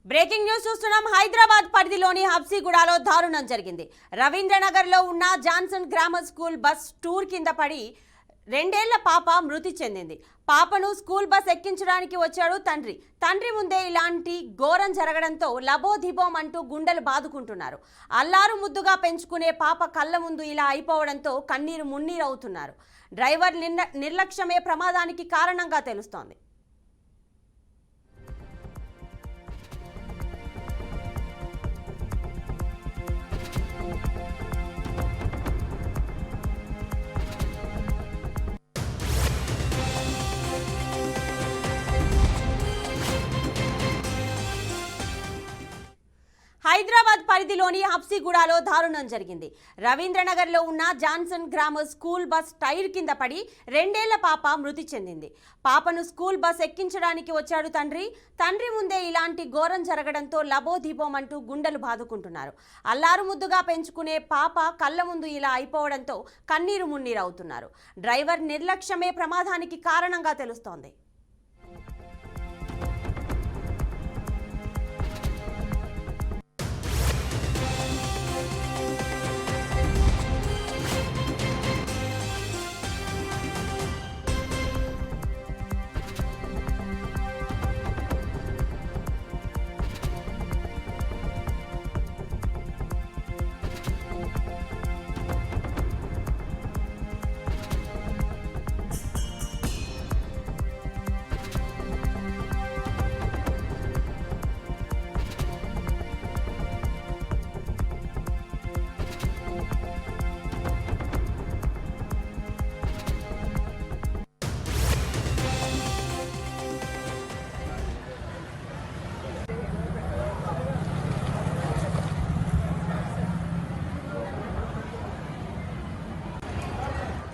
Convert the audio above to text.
Breaking news చూస్తున్నాం. హైదరాబాద్ పరిధిలోని హబ్సిగూడలో దారుణం జరిగింది. రవీంద్రనగర్లో ఉన్న Johnson grammar school bus tour కింద పడి 2 ఏళ్ల పాప మృతి చెందింది. పాపను స్కూల్ బస్ ఎక్కించడానికి వచ్చాడు తండ్రి ముందే ఇలాంటి ఘోరం జరగడంతో లబోదిబోం అంటూ గుండెలు బాదుకుంటున్నారు. అల్లారు ముద్దుగా పెంచుకునే పాప కళ్ళ ముందు ఇలా అయిపోవడంతో కన్నీరు మున్నీరు అవుతున్నారు. డ్రైవర్ నిర్లక్ష్యమే ప్రమాదానికి కారణంగా తెలుస్తోంది. హైదరాబాద్ పరిధిలోని హబ్సిగూడలో దారుణం జరిగింది. రవీంద్రనగర్లో ఉన్న Johnson grammar school bus tyre కింద పడి 2 ఏళ్ల పాప మృతి చెందింది. పాపను స్కూల్ బస్ ఎక్కించడానికి వచ్చాడు తండ్రి ముందే ఇలాంటి ఘోరం జరగడంతో లబోదిబోం అంటూ గుండెలు బాదుకుంటున్నారు. అల్లారు ముద్దుగా పెంచుకునే పాప కళ్ళ ముందు ఇలా అయిపోవడంతో కన్నీరు మున్నీరు అవుతున్నారు. డ్రైవర్ నిర్లక్ష్యమే ప్రమాదానికి కారణంగా తెలుస్తోంది.